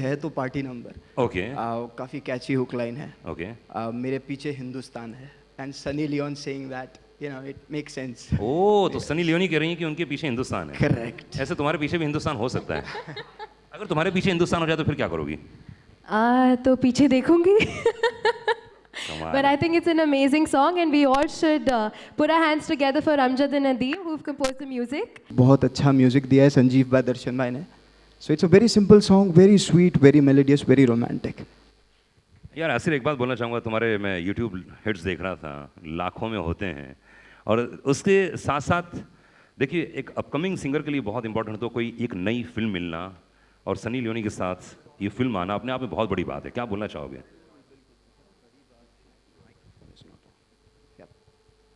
है तो party number. Okay काफ़ी कैची हुक लाइन है। ओके। मेरे पीछे हिंदुस्तान है and Sunny Leone saying that it makes sense. ओ तो सनी लियोनी कह रही हैं कि उनके पीछे हिंदुस्तान है। करेक्ट। ऐसे तुम्हारे पीछे भी हिंदुस्तान हो सकता है। अगर तुम्हारे पीछे हिंदुस्तान हो जाए तो फिर क्या करोगी? तो पीछे देखूंगी। कमाल But है। I think it's an amazing song, and we all should put our hands together for Amjad and Nadeem, who've composed the music. बहुत अच्छा म्यूजिक दिया है संजीव भाई, दर्शन भाई ने। So it's a very simple song, very sweet, very melodious, very romantic. यार आसिर एक बात बोलना चाहूँगा, तुम्हारे मैं यूट्यूब हिट्स देख रहा था, लाखों में होते हैं, और उसके साथ साथ देखिए एक अपकमिंग सिंगर के लिए बहुत इंपॉर्टेंट तो कोई एक नई फिल्म मिलना और सनी लियोनी के साथ ये फिल्म आना अपने आप में बहुत बड़ी बात है। क्या बोलना चाहोगे?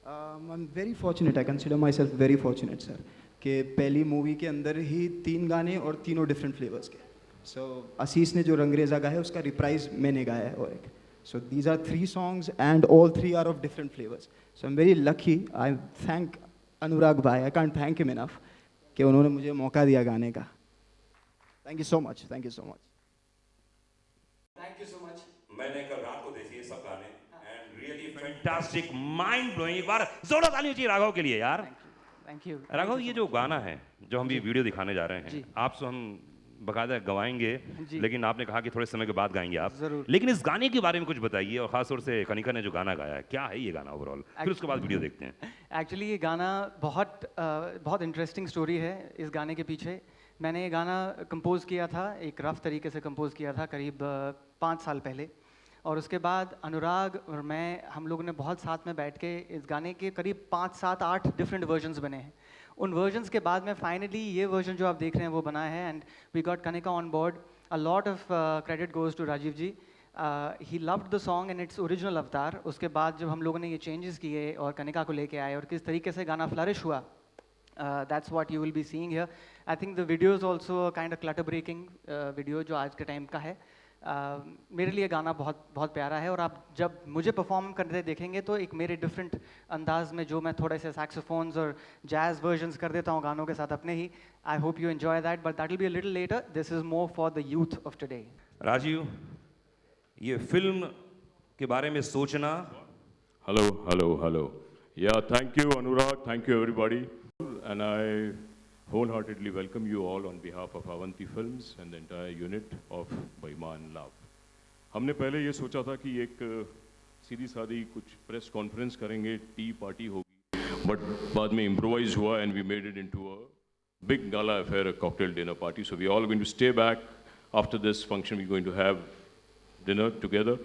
आई am very fortunate, I consider my self very fortunate sir, कि पहली मूवी के अंदर ही 3 गाने और तीनों डिफरेंट फ्लेवर्स के। सो आशीष ने जो रंगरेजा गाया है उसका रिप्राइज मैंने गाया है, और एक so these are 3 songs and all 3 are of different flavours. So I am very lucky, I thank Anurag भाई, I can't thank him enough कि उन्होंने मुझे मौका दिया गाने का। Thank you so much, thank you so much, thank you so much. मैंने कल रात को देखी ये सब गाने and really fantastic, mind blowing. एक बार जोरदार तालियां चाहिए राघव के लिए यार। थैंक यू राघव ये जो गाना है जो हम ये वीडियो दिखाने जा रहे हैं, जी। आपसे हम बकायदा गवाएंगे, जी। लेकिन आपने कहा कि थोड़े समय के बाद गाएंगे आप। जरूर। लेकिन इस गाने के बारे में कुछ बताइए, और खासतौर से कनिका ने जो गाना गाया है, क्या है ये गाना ओवरऑल, फिर उसके बाद वीडियो देखते हैं। एक्चुअली ये गाना बहुत इंटरेस्टिंग स्टोरी है इस गाने के पीछे। मैंने ये गाना कंपोज़ किया था, एक रफ तरीके से कंपोज़ किया था करीब 5 साल पहले, और उसके बाद अनुराग और मैं हम लोगों ने बहुत साथ में बैठ के इस गाने के करीब 5, 7, 8 डिफरेंट वर्जन्स बने हैं। उन वर्जन्स के बाद में फाइनली ये वर्जन जो आप देख रहे हैं वो बना है, and we got Kanika on board. A lot of credit goes to Rajiv ji. He loved the song and its original avatar. उसके बाद जब हम लोगों ने ये चेंजेस किए और कनिका को लेके आए और किस तरीके से गाना फ्लरिश हुआ, that's what you will be seeing here. I think the video is also a kind of clutter breaking video जो आज के टाइम का है। मेरे लिए गाना बहुत बहुत प्यारा है, और आप जब मुझे परफॉर्म करते देखेंगे तो एक मेरे डिफरेंट अंदाज में जो मैं थोड़े से सैक्सोफोन्स और जैज वर्जन्स कर देता हूँ गानों के साथ अपने ही। I hope you enjoy that, but that will be a little later. This is more for the youth of today. Rajiv, ये फिल्म के बारे में सोचना। Hello. Yeah, thank you, Anurag. Thank you, everybody. And I wholeheartedly welcome you all on behalf of Avanti Films and the entire unit of Baiman Love. हमने पहले ये सोचा था कि एक सीधी सादी कुछ प्रेस कॉन्फ्रेंस करेंगे, टी पार्टी होगी, बट बाद में इम्प्रोवाइज हुआ and we made it into a big gala affair, a cocktail dinner party. So we all are going to stay back after this function. We're going to have dinner together.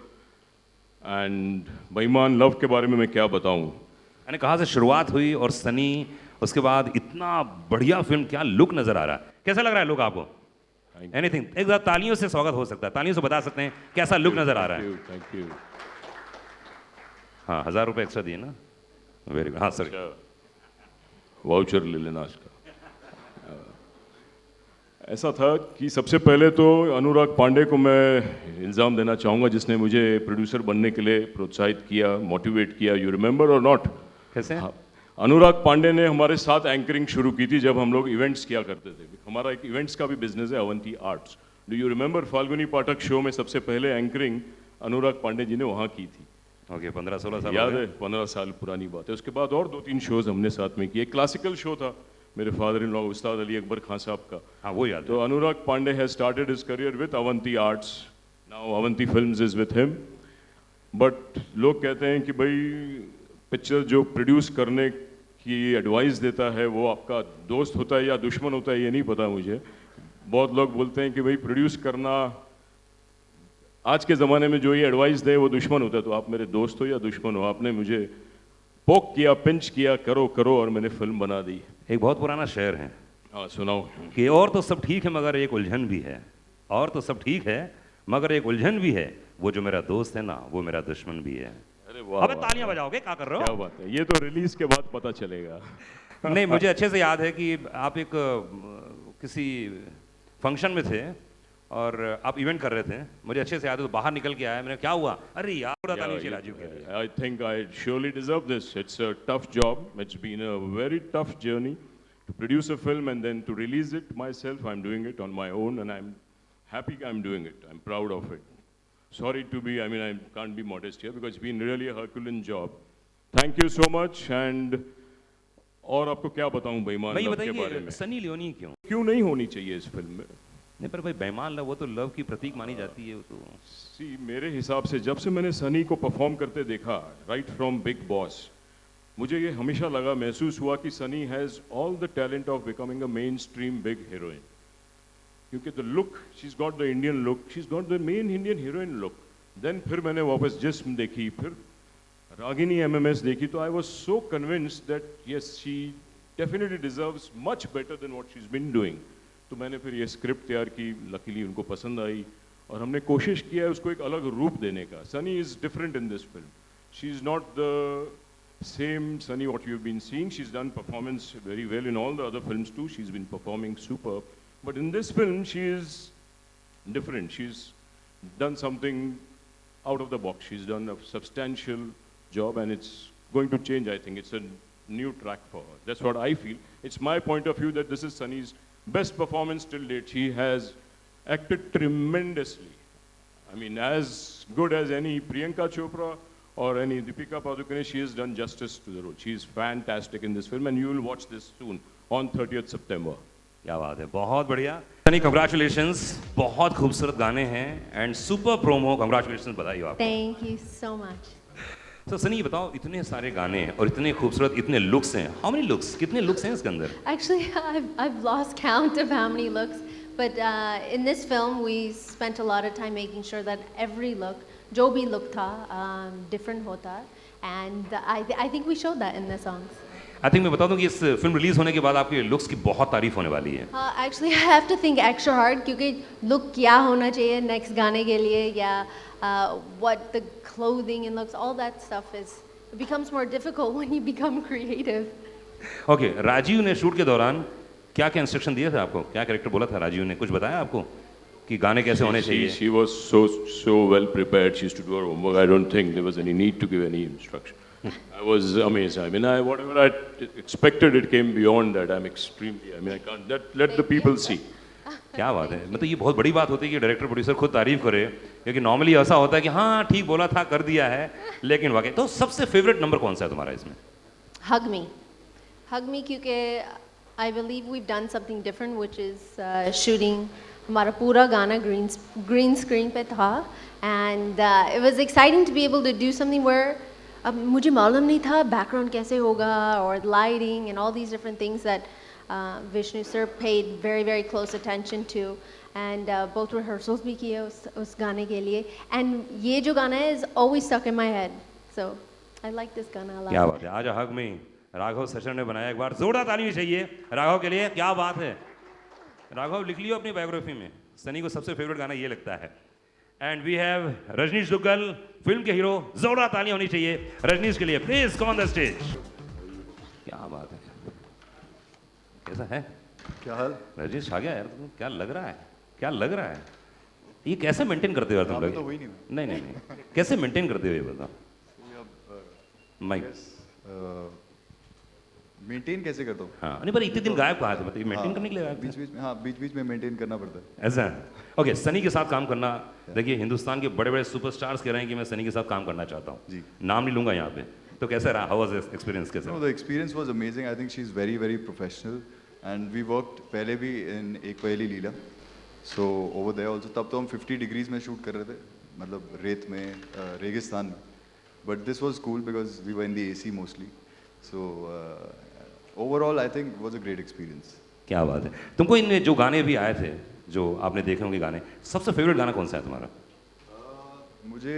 And Baiman Love के बारे में मैं क्या बताऊं? मैंने कहा से शुरुआत हुई और सनी, उसके बाद इतना बढ़िया फिल्म, क्या लुक नजर आ रहा है, कैसा लग रहा है लुक आपको? एनीथिंग, एक बार तालियों से स्वागत हो सकता है, तालियों से बता सकते हैं कैसा लुक नजर आ रहा है? Thank you. हाँ, 1000 रुपये एक्स्ट्रा दिए ना, वेरी गुड। हाँ सर, वाउचर ले लेना आज का। ऐसा था कि सबसे पहले तो अनुराग पांडे को मैं इल्ज़ाम देना चाहूँगा, जिसने मुझे प्रोड्यूसर बनने के लिए प्रोत्साहित किया, मोटिवेट किया। यू रिमेंबर और नॉट? कैसे? हाँ, अनुराग पांडे ने हमारे साथ एंकरिंग शुरू की थी जब हम लोग इवेंट्स किया करते थे। हमारा एक इवेंट्स का भी बिजनेस है, Avanti arts. Do you remember Falguni Pathak show में सबसे पहले एंकरिंग अनुराग पांडे जी ने वहाँ की थी? ओके, 15-16 साल याद है? 15 साल पुरानी बात है। उसके बाद और 2-3 शोज हमने साथ में किए। क्लासिकल शो था मेरे फादर इन लॉ उस्ताद अली अकबर खान साहब का। हाँ वो याद तो Anurag Pandey has started his career with Avanti Arts, now Avanti Films is with him. But लोग कहते हैं कि भाई पिक्चर जो प्रोड्यूस करने की एडवाइस देता है वो आपका दोस्त होता है या दुश्मन होता है, ये नहीं पता मुझे। बहुत लोग बोलते हैं कि भाई प्रोड्यूस करना आज के ज़माने में जो ये एडवाइस दे वो दुश्मन होता है। तो आप मेरे दोस्त हो या दुश्मन हो? आपने मुझे पोक किया, पिंच किया, करो करो, और मैंने फिल्म बना दी। एक बहुत पुराना शेर है, हाँ सुनाओ। कि और तो सब ठीक है मगर एक उलझन भी है, और तो सब ठीक है मगर एक उलझन भी है, वो जो मेरा दोस्त है ना वो मेरा दुश्मन भी है। अरे वाह, अबे तालियां बजाओगे, क्या कर रहे हो? क्या बात है, ये तो रिलीज के बाद पता चलेगा। नहीं, मुझे अच्छे से याद है कि आप एक किसी फंक्शन में थे और आप इवेंट कर रहे थे, मुझे अच्छे से याद है। तो बाहर निकल के आया, मैंने क्या हुआ, अरे यार बता नहीं राजीव के लिए। I think I surely deserve this. It's a tough job. It's been a very tough journey to produce a film and then to release it myself. I'm doing it on my own and I'm happy I'm doing it. I'm proud of it. Sorry to be, I mean, I can't be modest here because it's been really a Herculean job. Thank you so much and और आपको क्या बताऊं बेईमान भाई ये love के बारे बताइए में? सनी लियोनी क्यों? क्यों नहीं होनी चाहिए इस फिल्म में? नहीं पर भाई बेईमान लव वो तो लव की प्रतीक मानी जाती है वो तो। सी मेरे हिसाब से जब से मैंने सनी को परफॉर्म करते देखा राइट फ्रॉम बिग बॉस, मुझे ये हमेशा लगा महसूस हुआ कि Sunny has all the talent of becoming a mainstream big heroine, क्योंकि the look she is got the Indian look, she is got the main Indian heroine look. Then फिर मैंने वापस जिस्म देखी, फिर रागिनी एमएमएस देखी, तो I was so convinced that yes she definitely deserves much better than what she is been doing. तो मैंने फिर ये स्क्रिप्ट तैयार की, लकीली उनको पसंद आई और हमने कोशिश किया है उसको एक अलग रूप देने का। Sunny is different in this film, she is not the same Sunny what you've been seeing. She's done performance very well in all the other films too. She's been performing superb. But in this film, she is different. She's done something out of the box. She's done a substantial job and it's going to change, I think. It's a new track for her. That's what I feel. It's my point of view that this is Sunny's best performance till date. She has acted tremendously. I mean, as good as any Priyanka Chopra or any Deepika Padukone, she has done justice to the role. She is fantastic in this film and you will watch this soon on 30th September. क्या बात है, बहुत बढ़िया Sunny, congratulations, बहुत खूबसूरत गाने हैं and super promo, congratulations, बधाई हो आपको। Thank you so much. तो सनी ये बताओ, इतने सारे गाने हैं और इतने खूबसूरत, इतने लुक्स हैं, हाउ मेनी लुक्स, कितने लुक्स हैं इसके अंदर? Actually, I've lost count of how many looks, but in this film we spent a lot of time making sure that every look, जो भी look था, different होता, and I think we showed that in the songs. I think मैं बता दूं कि इस film release होने के बाद आपके लुक्स की बहुत तारीफ होने वाली है। Actually, I have to think extra hard क्योंकि look क्या होना चाहिए next गाने के लिए, या what the clothing and looks, all that stuff is, it becomes more difficult when you become creative. Okay, Rajiv ने शूट के दौरान क्या क्या इंस्ट्रक्शन दिए थे आपको, क्या कैरेक्टर बोला था राजीव ने, कुछ बताया आपको कि गाने कैसे होने चाहिए? She was so well prepared. She used to do her homework. I don't think there was any need to give any instruction. I was amazed. I mean, whatever I expected, it came beyond that. I'm extremely. I mean, I can't let the people see. क्या बात है, मतलब ये बहुत बड़ी बात होती है कि डायरेक्टर प्रोड्यूसर खुद तारीफ करे, क्योंकि नॉर्मली ऐसा होता है कि हाँ ठीक बोला था, कर दिया है, लेकिन वाकई। तो सबसे फेवरेट नंबर कौन सा है तुम्हारा इसमें? Hug me क्योंकि I believe we've done something different, which is shooting हमारा पूरा गाना green screen पे था, and it was exciting to be able to do something where अब मुझे मालूम नहीं था background कैसे होगा, or lighting and all these different things that Vishnu sir paid very very close attention to, and both rehearsals भी किए उस गाने के लिए, and ये जो गाना है is always stuck in my head, so I like this गाना a lot. क्या बात है, आज हग में राघव सचर ने बनाया, एक बार जोरदार ताली चाहिए राघव के लिए, क्या बात है। राघव लिख लियो अपनी बायोग्राफी में, सनी को सबसे फेवरेट गाना ये लगता है। And we have Rajneesh Duggal, film के हीरो, जोरदार ताली होनी चाहिए रजनीश के लिए, please come on the stage. क्या बात है, कैसा है, क्या हाल? रजनीश आ गया यार, तुम क्या लग रहा है, क्या लग रहा है, ये कैसे मेंटेन करते हो यार तुम लोग? तो हुई नहीं नहीं नहीं नहीं, कैसे मेंटेन करते हो ये बताओ। माइक मेंटेन कैसे करता हूँ? हाँ, नहीं पर इतने दिन गायब कहाँ थे, मतलब मेंटेन करने के लिए गायब थे? बीच बीच में, हाँ बीच बीच में मेंटेन करना पड़ता है। ऐसा है, ओके। सनी के साथ काम करना, देखिए हिंदुस्तान के बड़े बड़े सुपरस्टार्स कह रहे हैं कि मैं सनी के साथ काम करना चाहता हूँ जी, नाम नहीं लूंगा यहाँ पे, तो कैसा रहा, हाउ वाज एक्सपीरियंस, कैसा? No, the experience was amazing. I think she's very very professional, and we worked पहले भी in एक पहली लीला, so over there also तब तो हम 50 डिग्रीज में शूट कर रहे थे, मतलब रेत में, रेगिस्तान में, but this was cool because we were in the AC mostly, so overall I think it was a great experience. क्या बात है। तुमको इन जो गाने भी आए थे, जो आपने देखे होंगे गाने, सबसे फेवरेट गाना कौन सा है तुम्हारा? मुझे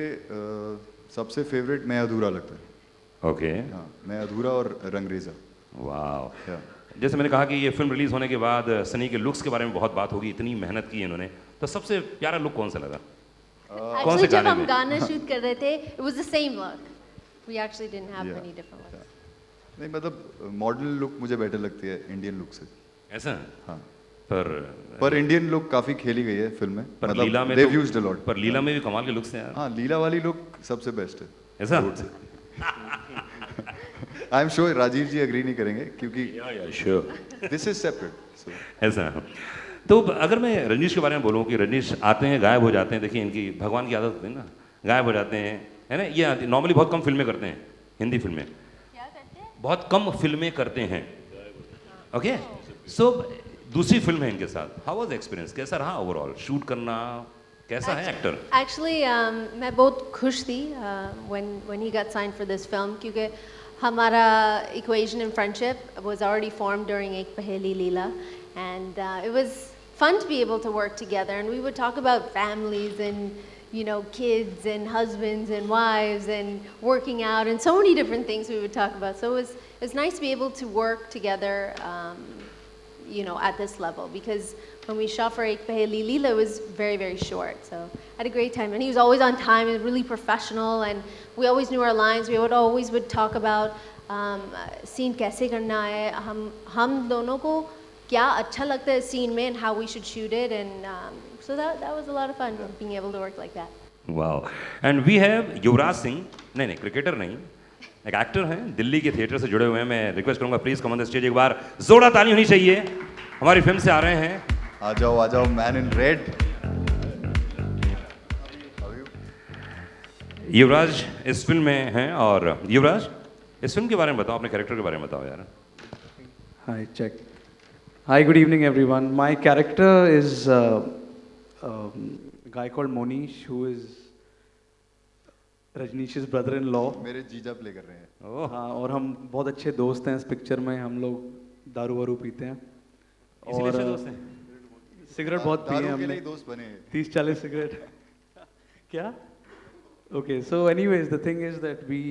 सबसे फेवरेट मैं अधूरा लगता है। ओके, हाँ, मैं अधूरा और रंगरेजा। वाह। Yeah. जैसे मैंने कहा कि ये फिल्म रिलीज होने के बाद सनी के लुक्स के बारे में बहुत बात होगी, इतनी मेहनत की इन्होंने, तो सबसे प्यारा लुक कौन सा लगा? कौन से Actually, जब गाने हम में? गाना शूट कर रहे थे, it was the same look. We actually didn't have Yeah. any different looks. नहीं मतलब मॉडर्न लुक मुझे बेटर लगती है इंडियन लुक से। ऐसा? हाँ, पर इंडियन लुक काफी खेली गई है फिल्म में, पर लीला में they've used a lot. पर लीला में भी कमाल के लुक्स हैं यार। हाँ, लीला वाली लुक सबसे बेस्ट है। ऐसा? I am sure Rajiv ji agree नहीं करेंगे क्योंकि Yeah, sure. This is separate. ऐसा। तो अगर मैं रजनीश के बारे में बोलूँ कि रजनीश आते हैं गायब हो जाते हैं, देखिए इनकी भगवान की आदत होती है ना, गायब हो जाते हैं, है ना, ये नॉर्मली बहुत कम फिल्में करते हैं, हिंदी फिल्में क्या करते हैं? बहुत कम फिल्में करते हैं। ओके, सो दूसरी फिल्म है इनके साथ, हाउ वाज एक्सपीरियंस, कैसा रहा ओवरऑल शूट करना, कैसा है एक्टर? Actually, मैं बहुत खुश थी when he got signed for this film क्योंकि हमारा equation in friendship was already formed during एक पहेली लीला, and it was fun to be able to work together, and we would talk about families and kids and husbands and wives and working out and so many different things we would talk about. So it was nice to be able to work together, at this level, because when we shot for Ek Paheli Leela, it was very, very short. So I had a great time. And he was always on time and really professional. And we always knew our lines. We would talk about scene kaise karna hai, hum dono ko kya acha lagta hai scene mein, and how we should shoot it. And so that was a lot of fun, being able to work like that. Wow, and we have Yuvraj Singh, नहीं cricketer नहीं, एक actor हैं, दिल्ली के theatre से जुड़े हुए हैं। मैं रिक्वेस्ट करूंगा please come on the stage, एक बार जोरदार ताली होनी चाहिए, हमारी फिल्म से आ रहे हैं। आ जाओ मैन इन रेड। युवराज इस फिल्म में हैं, और युवराज इस फिल्म के बारे में बताओ, अपने कैरेक्टर के बारे में बताओ यार। Hi, check. Hi, good evening, everyone. My character is a guy called Monish, who is Rajnish's brother-in-law. मेरे जीजा प्ले कर रहे हैं। ओह, हाँ, और हम बहुत अच्छे दोस्त हैं। इस पिक्चर में हम लोग दारू वारू पीते हैं इसीलिए अच्छे दोस्त हैं। सिगरेट बहुत पिए हैं दारू के लिए हमने, ही दोस्त बने हैं। 30-40 सिगरेट। क्या? Okay, so anyways, the thing is that we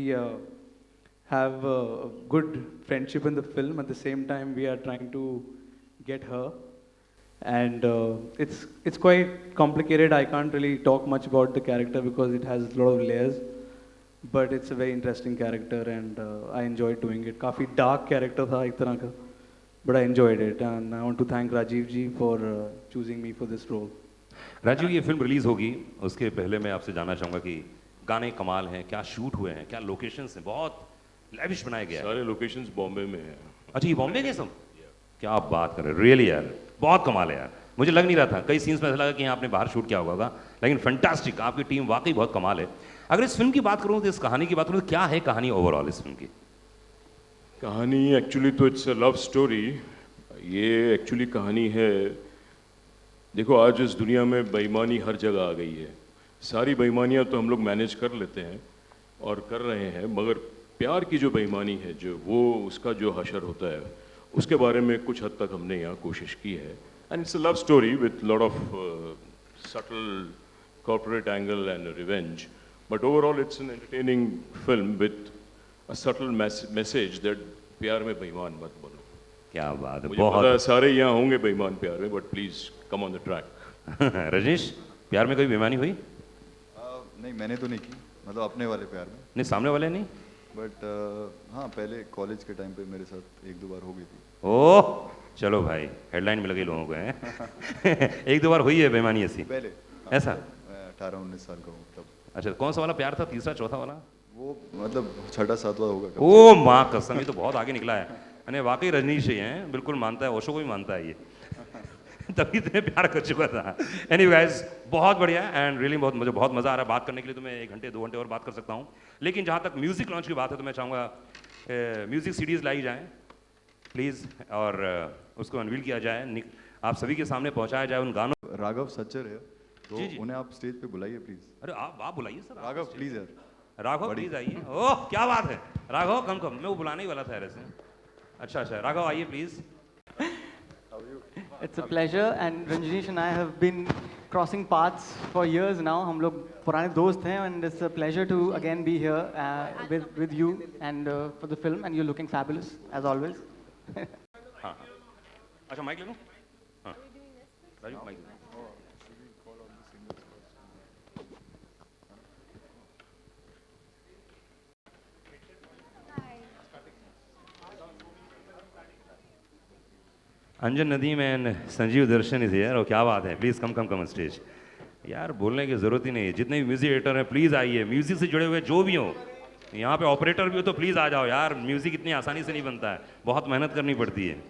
have a good friendship in the film. At the same time, we are trying to get her, and it's quite complicated. I can't really talk much about the character because it has a lot of layers, but it's a very interesting character, and I enjoyed doing it. काफी dark character था एक तरह का, but I enjoyed it, and I want to thank Rajiv ji for choosing me for this role. Rajiv, ये film release होगी उसके पहले मैं आपसे जानना चाहूंगा कि गाने कमाल हैं, क्या शूट हुए हैं, क्या लोकेशंस हैं, बहुत लैविश बनाया गया है। सारे लोकेशंस बॉम्बे में हैं। अच्छा, ये बॉम्बे के सब, क्या आप बात कर रहे हैं, रियली यार बहुत कमाल है यार, मुझे लग नहीं रहा था, कई सीन्स में ऐसा लगा कि आपने बाहर शूट किया होगा, लेकिन फैंटास्टिक, आपकी टीम वाकई बहुत कमाल है। अगर इस फिल्म की बात करूँ तो इस कहानी की बात करूँ तो क्या है कहानी ओवरऑल इस फिल्म की? कहानी एक्चुअली तो इट्स अ लव स्टोरी। ये एक्चुअली कहानी है, देखो आज इस दुनिया में बेईमानी हर जगह आ गई है। सारी बेईमानियाँ तो हम लोग मैनेज कर लेते हैं और कर रहे हैं, मगर प्यार की जो बेईमानी है, जो वो उसका जो हशर होता है, उसके बारे में कुछ हद तक हमने यहाँ कोशिश की है। And it's a love story with lot of subtle corporate angle and revenge, but overall it's an entertaining film with a subtle message that प्यार में बेईमान मत बनो। क्या बात है, मुझे पता है सारे यहाँ होंगे बेईमान प्यार में, but please come on the track. Rajneesh, प्यार में कोई बेईमानी हुई? नहीं, मैंने तो नहीं की, मतलब अपने वाले प्यार में। नहीं, सामने वाले नहीं? बट हाँ, पहले कॉलेज के टाइम पे मेरे साथ 1-2 बार हो गई थी। ओह चलो भाई, हेडलाइन मिल गई लोगों को हैं। 1-2 बार हुई है बेईमानी ऐसी? पहले ऐसा? मैं 18-19 साल का हूँ तब। अच्छा, कौन सा वाला प्यार था, तीसरा चौथा वाला? वो मतलब 6वां-7वां होगा। ओ माँ कसम, ये तो बहुत आगे निकला है। यानी वाकई रजनीश ही हैं, बिल्कुल मानता है, ओशो को भी मानता है ये। तभी इतने प्यार कर चुका था। एनी गाइस, बहुत बढ़िया एंड रियली मुझे बहुत मज़ा आ रहा है बात करने के लिए। तो मैं 1 घंटे 2 घंटे और बात कर सकता हूँ, लेकिन जहाँ तक म्यूज़िक लॉन्च की बात है तो मैं चाहूँगा म्यूज़िक सीडीज़ लाई जाएँ प्लीज़, और उसको अनवील किया जाए, आप सभी के सामने पहुँचाया जाए उन गानों। राघव सच्चर है, तो जी, जी। उन्हें आप स्टेज पे बुलाइए प्लीज। अरे आप बुलाइए सर। राघव प्लीज यार। राघव प्लीज आइए। ओह क्या बात है, राघव कम मैं वो बुलाने ही वाला था ऐसे। अच्छा राघव आइए please. It's a pleasure, and Ranjanish and I have been crossing paths for years now. हम लोग पुराने दोस्त हैं, and it's a pleasure to again be here with you and for the film, and you're looking fabulous as always. हाँ, अच्छा mic ले लो। हाँ, Raju mike ले लो। Anjan Nadeem and Sanjeev Darshan is here, और क्या बात है, प्लीज़ कम स्टेज। यार बोलने की ज़रूरत ही नहीं है, जितने भी म्यूज़िक एडिटर हैं प्लीज़ आइए, म्यूज़िक से जुड़े हुए जो भी हो, यहाँ पे ऑपरेटर भी हो तो प्लीज़ आ जाओ यार। म्यूज़िक इतनी आसानी से नहीं बनता है, बहुत मेहनत करनी पड़ती है।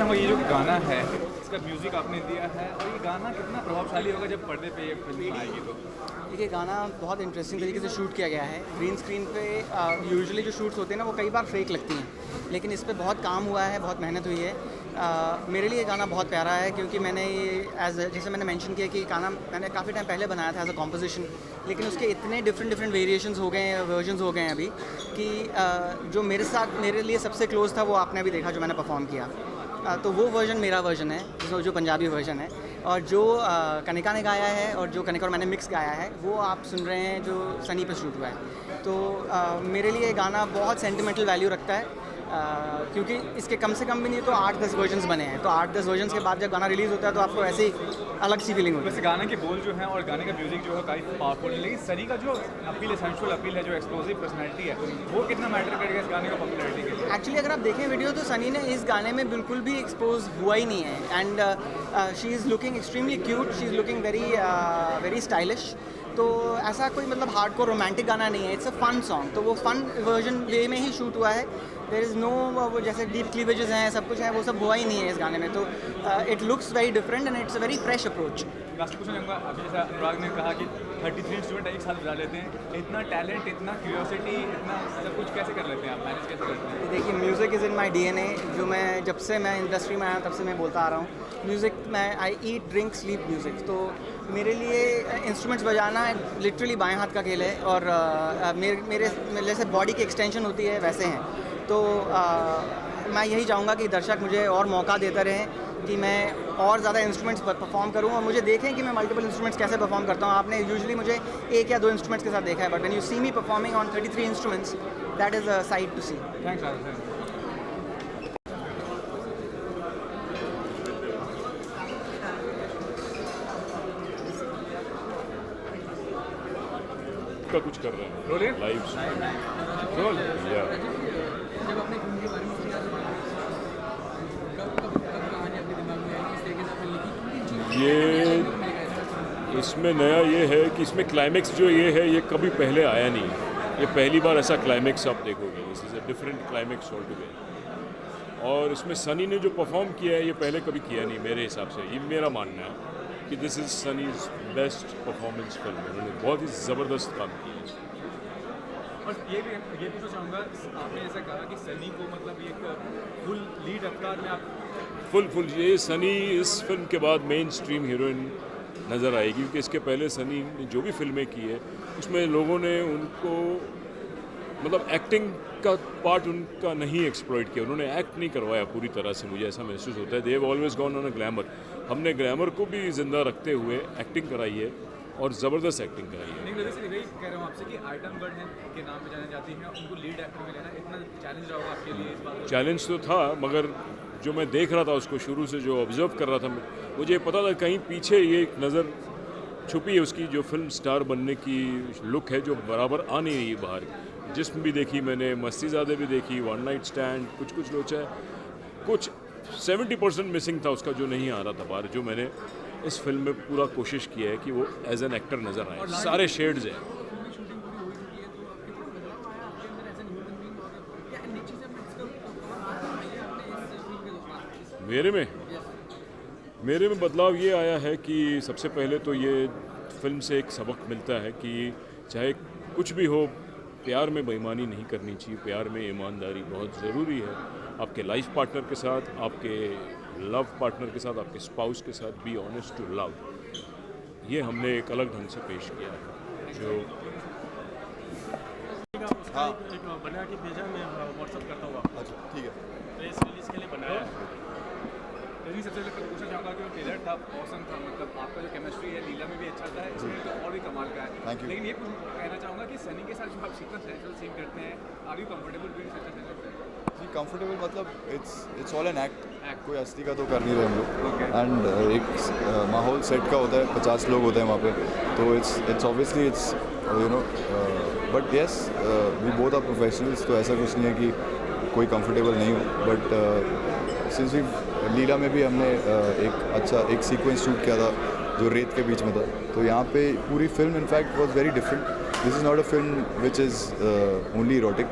चाहूँगा ये जो गाना है इसका म्यूज़िक आपने दिया है और ये गाना कितना प्रभावशाली होगा जब पर्दे पे ये फिल्म आएगी तो? देखिए गाना बहुत इंटरेस्टिंग तरीके से शूट किया गया है। ग्रीन स्क्रीन पे यूजुअली जो शूट्स होते हैं ना वो कई बार फेक लगती हैं, लेकिन इस पे बहुत काम हुआ है, बहुत मेहनत हुई है। मेरे लिए गाना बहुत प्यारा है क्योंकि मैंने ये जैसे मैंने मेंशन किया कि गाना मैंने काफ़ी टाइम पहले बनाया था एज अ कॉम्पोजिशन, लेकिन उसके इतने डिफरेंट वेरिएशंस हो गए हैं, वर्जन्स हो गए हैं अभी कि जो मेरे लिए सबसे क्लोज था वो आपने अभी देखा जो मैंने परफॉर्म किया। तो वो वर्जन मेरा वर्जन है, जो पंजाबी वर्जन है, और जो कनिका ने गाया है और जो कनिका और मैंने मिक्स गाया है वो आप सुन रहे हैं जो सनी पे शूट हुआ है। तो मेरे लिए गाना बहुत सेंटिमेंटल वैल्यू रखता है क्योंकि इसके कम से कम भी नहीं तो 8-10 वर्जन्स बने हैं। तो 8-10 वर्जन्स के बाद जब गाना रिलीज़ होता है तो आपको ऐसे ही अलग सी फीलिंग होती है। वैसे गाने के बोल जो हैं और गाने का म्यूज़िक जो है काफ़ी पावरफुल है, लेकिन सनी का जो अपील है, सेंसुअल अपील है, जो एक्सप्लोसिव पर्सनैलिटी है, वो कितना मैटर करेगा इस गाने का पॉपुलैरिटी के लिए? एक्चुअली अगर आप देखें वीडियो तो सनी ने इस गाने में बिल्कुल भी एक्सपोज हुआ ही नहीं है। And she is looking extremely cute, she is looking very stylish. तो ऐसा कोई मतलब हार्डकोर रोमांटिक गाना नहीं है, इट्स अ फन सॉन्ग। तो वो फन वर्जन वे में ही शूट हुआ है। देयर इज़ नो वो जैसे डीप क्लीवेजेस हैं, सब कुछ है, वो सब हुआ ही नहीं है इस गाने में। तो it looks very different and it's a very fresh approach. Last question चाहूँगा, अभी जैसा अनुराग ने कहा कि 33 इंस्ट्रूमेंट एक साथ बजा लेते हैं, इतना टैलेंट, इतना क्यूरियोसिटी, इतना सब कुछ कैसे कर लेते हैं आप, मैनेज कैसे करते हैं? देखिए music is in my DNA, जो मैं जब से मैं इंडस्ट्री में आया तब से मैं बोलता आ रहा हूँ म्यूज़िक मैं आई ईट ड्रिंक स्लीप म्यूज़िक। तो मेरे लिए इंस्ट्रूमेंट्स बजाना लिटरली बाएं हाथ का खेल है और मेरे जैसे बॉडी की एक्सटेंशन होती है वैसे हैं। तो मैं यही चाहूँगा कि दर्शक मुझे और मौका देते रहें कि मैं और ज़्यादा इंस्ट्रूमेंट्स पर परफॉर्म करूँ और मुझे देखें कि मैं मल्टीपल इंस्ट्रूमेंट्स कैसे परफॉर्म करता हूँ। आपने यूजुअली मुझे 1 या 2 इंस्ट्रूमेंट्स के साथ देखा है, but when you see me performing on 33 instruments that is a sight to see. Thanks Raja. का कुछ कर रहे हैं रोलिंग लाइव रोल या ये इसमें नया ये है कि इसमें क्लाइमेक्स जो ये है ये कभी पहले आया नहीं, ये पहली बार ऐसा क्लाइमेक्स आप देखोगे। This is a different climax all together. और इसमें सनी ने जो परफॉर्म किया है ये पहले कभी किया नहीं मेरे हिसाब से, ये मेरा मानना है कि this is Sunny's best performance film. उन्होंने बहुत ही ज़बरदस्त काम किया है। और ये पूछना चाहूँगा, आपने ऐसा कहा कि सनी को मतलब एक फुल लीड अवतार में आप फुल ये सनी इस फिल्म के बाद मेन स्ट्रीम हीरोइन नज़र आएगी, क्योंकि इसके पहले सनी ने जो भी फिल्में की है उसमें लोगों ने उनको मतलब एक्टिंग का पार्ट उनका नहीं एक्सप्लॉइट किया, उन्होंने एक्ट नहीं करवाया पूरी तरह से। मुझे ऐसा महसूस होता है they have always gone on a glamour. हमने ग्लैमर को भी ज़िंदा रखते हुए एक्टिंग कराई है और ज़बरदस्त एक्टिंग कराई है। नहीं, वैसे वही कह रहा हूँ आपसे कि आइटम गर्ल के नाम पे जाने जाती हैं, उनको लीड एक्टर में लेना इतना चैलेंज रहा होगा आपके लिए इस बात? चैलेंज तो था, मगर जो मैं देख रहा था उसको शुरू से जो ऑब्जर्व कर रहा था मुझे पता था कहीं पीछे ये एक नज़र छुपी है उसकी, जो फिल्म स्टार बनने की लुक है जो बराबर आ नहीं रही बाहर। जिस्म भी देखी मैंने, मस्तीज़ादे भी देखी, वन नाइट स्टैंड, कुछ लोचा है, कुछ 70% मिसिंग था उसका जो नहीं आ रहा था बाहर, जो मैंने इस फिल्म में पूरा कोशिश किया है कि वो एज एन एक्टर नज़र आए। सारे शेड्स हैं मेरे में बदलाव ये आया है कि सबसे पहले तो ये फिल्म से एक सबक मिलता है कि चाहे कुछ भी हो, प्यार में बेईमानी नहीं करनी चाहिए, प्यार में ईमानदारी बहुत ज़रूरी है। आपके लाइफ पार्टनर के साथ, आपके लव पार्टनर के साथ, आपके स्पाउस के साथ बी ऑनेस्ट टू लव। ये हमने एक अलग ढंग से पेश किया है जो हाँ एक बना के भेजा, मैं व्हाट्सअप करता हूँ आपको। अच्छा ठीक है। प्रेस रिलीज के लिए बनाया है। लेकिन सबसे पहले पूछना चाहूँगा कि ट्रेलर था औसम था, मतलब आपका जो केमिस्ट्री है लीला में भी अच्छा था, इसमें तो और भी कमाल का है। Thank you. लेकिन ये कहना चाहूँगा कि सनी के साथ जो आप सीक्वेंस नेचुरल सीन करते हैं, are you comfortable with such a scene? जी कंफर्टेबल मतलब इट्स ऑल एन एक्ट, कोई असली का तो कर नहीं रहे हम लोग। एंड एक माहौल सेट का होता है, 50 लोग होते हैं वहाँ पे, तो it's obviously it's you know but yes we both are professionals, तो ऐसा कुछ नहीं है कि कोई कंफर्टेबल नहीं हो। बट सिंस वी लीला में भी हमने एक सीक्वेंस शूट किया था जो रेत के बीच में था, तो यहाँ पे पूरी film in fact was very different. This is not a film which is only erotic,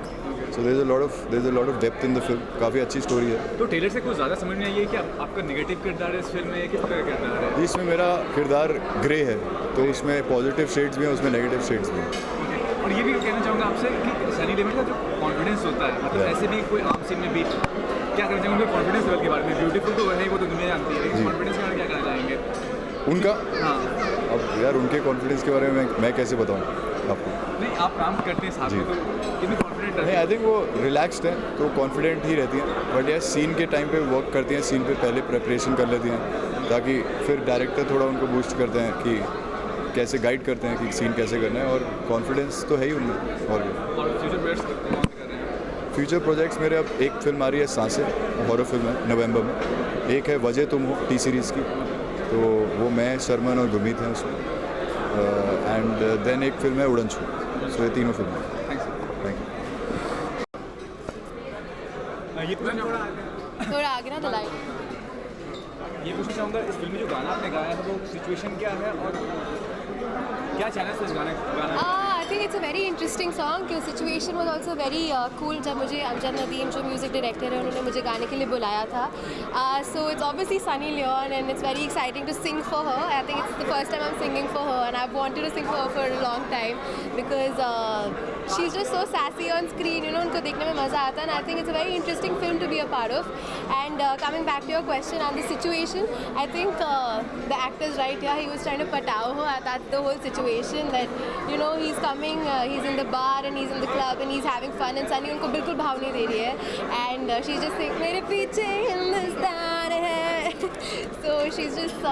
So there's a lot of depth in the film. काफ़ी अच्छी स्टोरी है. तो ट्रेलर से कुछ ज़्यादा समझ में आई है कि आपका नेगेटिव किरदार है इस फिल्म में, किस तरह का किरदार है? इसमें मेरा किरदार ग्रे है, तो उसमें पॉजिटिव शेड्स भी हैं, उसमें नेगेटिव शेड्स भी हैं. और ये भी कहना चाहूँगा आपसे कि सनी लियोनी का जो कॉन्फिडेंस होता है, मतलब ऐसे भी कोई आम सीन में भी क्या करना चाहेंगे उनके कॉन्फिडेंस लेवल के बारे में? ब्यूटीफुल तो है, वो तो दुनिया जानती है, लेकिन कॉन्फिडेंस के बारे में क्या कहना चाहेंगे? उनका हाँ अब यार उनके कॉन्फिडेंस के बारे में मैं कैसे बताऊँ आपको? नहीं, आप काम करते हैं साथ में, तो कितनी कॉन्फिडेंट नहीं, आई थिंक वो रिलैक्स्ड हैं, तो कॉन्फिडेंट ही रहती हैं. बट यार सीन के टाइम पे वर्क करती हैं, सीन पे पहले प्रिपरेशन कर लेती हैं, ताकि फिर डायरेक्टर थोड़ा उनको बूस्ट करते हैं कि कैसे गाइड करते हैं कि सीन कैसे करना है. और कॉन्फिडेंस तो है ही उनमें. और फ्यूचर प्रोजेक्ट्स मेरे अब एक फिल्म आ रही है सांसें, हॉरर फिल्म है, नवंबर में. एक है वजह तुम हो, टी सीरीज़ की, तो वो मैं, शर्मन और गुरमीत हैं उसमें. एंड देन एक फिल्म है उड़न छू. सो ये तीनों फिल्म है. Thank you. ये थोड़ा आगे ना तो लाइट. ये पूछना चाहूँगा, इस फिल्म में जो गाना आपने गाया है वो सिचुएशन क्या है और क्या चैलेंज था इस गाने गाना? I think it's a very interesting song. क्यों situation was also very cool. जब मुझे अमजद नदीम जो म्यूज़िक डायरेक्टर है उन्होंने मुझे गाने के लिए बुलाया था. So it's obviously Sunny Leon and it's very exciting to sing for her. I think it's the first time I'm singing for her and I've wanted to sing for her for a long time because she's just so sassy on screen. You know, उनको देखने में मज़ा आता है and I think it's a very interesting film to be a part of. And coming back to your question on the situation, I think the actor's right. Yeah, he was trying to patao her. That's the whole situation that you know he's coming, he's in the bar and he's in the club and he's having fun and Sunny उनको बिल्कुल भाव नहीं दे रही है and she's just saying मेरे पीछे हिंदुस्तान है. So she's just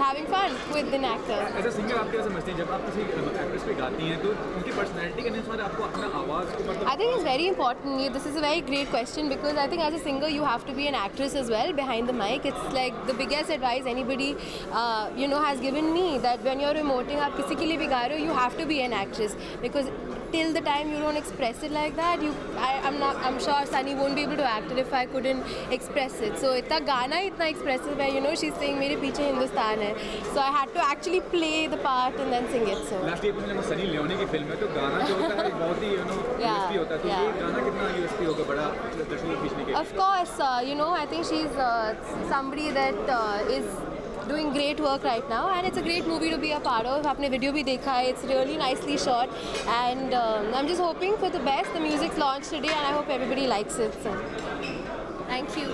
having fun with the actor. As a singer आप क्या समझते हैं जब आप किसी एक्ट्रेस पे गाती हैं तो उनकी पर्सनैलिटी के अनुसार आपको अपना आवाज़ को मतलब? I think it's very important. This is a very great question because I think as a singer you have to be an actress as well behind the mic. It's like the biggest advice anybody has given me that when you're emoting आप किसी के लिए भी गा रहे हो you have to be an actress because till the time you don't express it like that I'm sure Sunny won't be able to act it if I couldn't express it. So इतना गाना इतना expressive है, you know, she's saying मेरे पीछे हिंदुस्तान है. So I had to actually play the part and then sing it. So last year में Sunny Leone की film है तो गाना जो होता है बहुत ही यूएसपी होता है, तो ये गाना कितना यूएसपी होगा बड़ा दर्शकों को खींचने के? Of course, I think she's somebody that is doing great work right now and it's a great movie to be a part of. आपने वीडियो भी देखा है, it's really nicely shot and I'm just hoping for the best. The music's launched today and I hope everybody likes it. So, thank you.